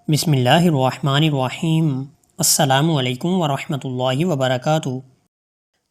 بسم اللہ الرحمن الرحیم۔ السلام علیکم ورحمۃ اللہ وبرکاتہ۔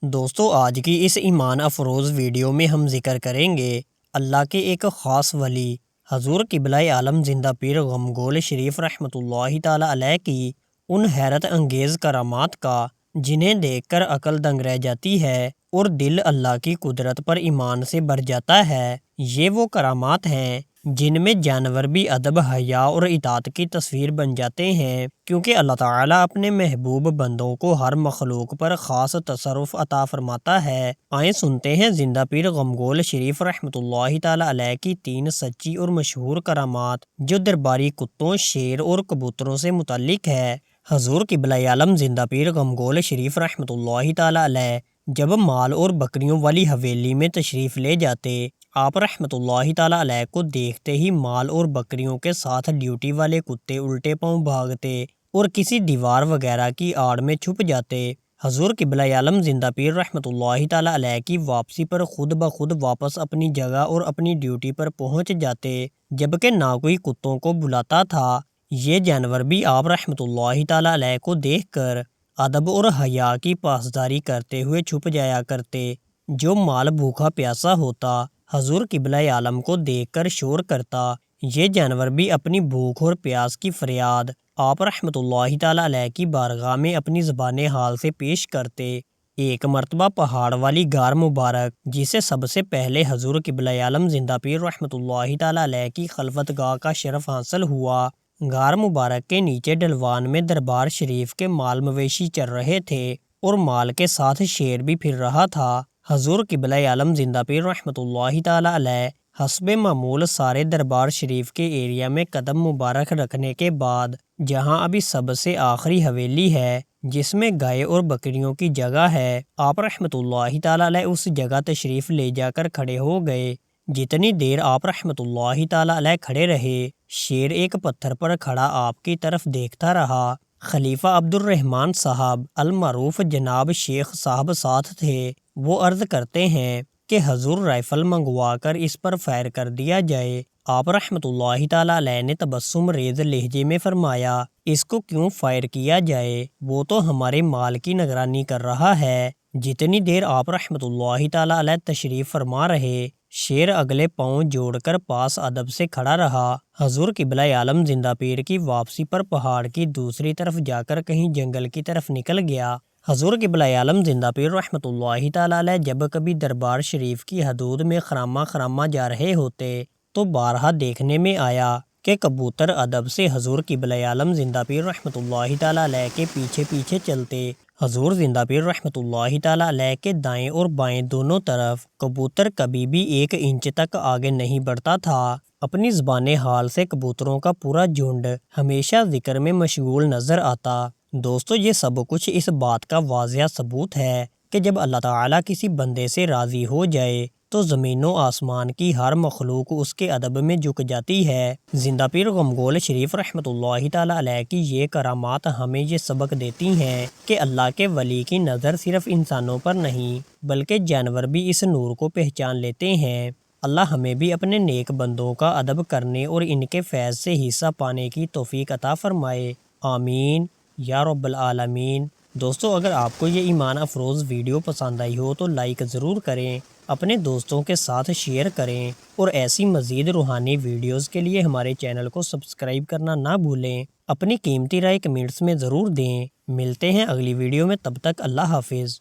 دوستو، آج کی اس ایمان افروز ویڈیو میں ہم ذکر کریں گے اللہ کے ایک خاص ولی حضور قبلہ عالم زندہ پیر غمگول شریف رحمۃ اللہ تعالی علیہ کی ان حیرت انگیز کرامات کا جنہیں دیکھ کر عقل دنگ رہ جاتی ہے اور دل اللہ کی قدرت پر ایمان سے بھر جاتا ہے۔ یہ وہ کرامات ہیں جن میں جانور بھی ادب، حیا اور اطاعت کی تصویر بن جاتے ہیں، کیونکہ اللہ تعالیٰ اپنے محبوب بندوں کو ہر مخلوق پر خاص تصرف عطا فرماتا ہے۔ آئیں سنتے ہیں زندہ پیر غمگول شریف رحمۃ اللہ تعالی علیہ کی 3 سچی اور مشہور کرامات جو درباری کتوں، شیر اور کبوتروں سے متعلق ہے۔ حضور قبلہ عالم زندہ پیر غمگول شریف رحمۃ اللہ تعالی علیہ جب مال اور بکریوں والی حویلی میں تشریف لے جاتے، آپ رحمۃ اللہ تعالی علیہ کو دیکھتے ہی مال اور بکریوں کے ساتھ ڈیوٹی والے کتے الٹے پاؤں بھاگتے اور کسی دیوار وغیرہ کی آڑ میں چھپ جاتے۔ حضور قبلہ عالم زندہ پیر رحمۃ اللہ تعالی علیہ کی واپسی پر خود بخود واپس اپنی جگہ اور اپنی ڈیوٹی پر پہنچ جاتے، جبکہ نہ کوئی کتوں کو بلاتا تھا۔ یہ جانور بھی آپ رحمۃ اللہ تعالی علیہ کو دیکھ کر ادب اور حیا کی پاسداری کرتے ہوئے چھپ جایا کرتے۔ جو مال بھوکا پیاسا ہوتا حضور قبلہ عالم کو دیکھ کر شور کرتا، یہ جانور بھی اپنی بھوک اور پیاس کی فریاد آپ رحمۃ اللہ تعالی علیہ کی بارگاہ میں اپنی زبان حال سے پیش کرتے۔ ایک مرتبہ پہاڑ والی غار مبارک جسے سب سے پہلے حضور قبلہ عالم زندہ پیر رحمۃ اللہ تعالی علیہ کی خلوت گاہ کا شرف حاصل ہوا۔ غار مبارک کے نیچے ڈھلوان میں دربار شریف کے مال مویشی چر رہے تھے اور مال کے ساتھ شیر بھی پھر رہا تھا۔ حضور قبلہ عالم زندہ پیر رحمۃ اللہ تعالی علیہ حسب معمول سارے دربار شریف کے ایریا میں قدم مبارک رکھنے کے بعد، جہاں ابھی سب سے آخری حویلی ہے جس میں گائے اور بکریوں کی جگہ ہے، آپ رحمۃ اللہ تعالی علیہ اس جگہ تشریف لے جا کر کھڑے ہو گئے۔ جتنی دیر آپ رحمۃ اللہ تعالی علیہ کھڑے رہے، شیر ایک پتھر پر کھڑا آپ کی طرف دیکھتا رہا۔ خلیفہ عبد الرحمن صاحب المعروف جناب شیخ صاحب ساتھ تھے۔ وہ عرض کرتے ہیں کہ حضور رائفل منگوا کر اس پر فائر کر دیا جائے۔ آپ رحمۃ اللہ تعالی علیہ نے تبسم ریز لہجے میں فرمایا، اس کو کیوں فائر کیا جائے، وہ تو ہمارے مال کی نگرانی کر رہا ہے۔ جتنی دیر آپ رحمۃ اللہ تعالی علیہ تشریف فرما رہے، شیر اگلے پاؤں جوڑ کر پاس ادب سے کھڑا رہا۔ حضور قبلہ عالم زندہ پیر کی واپسی پر پہاڑ کی دوسری طرف جا کر کہیں جنگل کی طرف نکل گیا۔ حضور قبلہ عالم زندہ پیر رحمۃ اللہ تعالی علیہ جب کبھی دربار شریف کی حدود میں خرامہ خرامہ جا رہے ہوتے تو بارہا دیکھنے میں آیا کہ کبوتر ادب سے حضور قبلہ عالم زندہ پیر رحمۃ اللہ تعالی علیہ کے پیچھے پیچھے چلتے۔ حضور زندہ پیر رحمۃ اللہ تعالی علیہ کے دائیں اور بائیں دونوں طرف کبوتر کبھی بھی 1 انچ تک آگے نہیں بڑھتا تھا۔ اپنی زبان حال سے کبوتروں کا پورا جھنڈ ہمیشہ ذکر میں مشغول نظر آتا۔ دوستو، یہ سب کچھ اس بات کا واضح ثبوت ہے کہ جب اللہ تعالیٰ کسی بندے سے راضی ہو جائے تو زمین و آسمان کی ہر مخلوق اس کے ادب میں جھک جاتی ہے۔ زندہ پیر غمگول شریف رحمۃ اللہ تعالی علیہ کی یہ کرامات ہمیں یہ سبق دیتی ہیں کہ اللہ کے ولی کی نظر صرف انسانوں پر نہیں بلکہ جانور بھی اس نور کو پہچان لیتے ہیں۔ اللہ ہمیں بھی اپنے نیک بندوں کا ادب کرنے اور ان کے فیض سے حصہ پانے کی توفیق عطا فرمائے، آمین یا رب العالمین۔ دوستو، اگر آپ کو یہ ایمان افروز ویڈیو پسند آئی ہو تو لائک ضرور کریں، اپنے دوستوں کے ساتھ شیئر کریں اور ایسی مزید روحانی ویڈیوز کے لیے ہمارے چینل کو سبسکرائب کرنا نہ بھولیں۔ اپنی قیمتی رائے کمنٹس میں ضرور دیں۔ ملتے ہیں اگلی ویڈیو میں، تب تک اللہ حافظ۔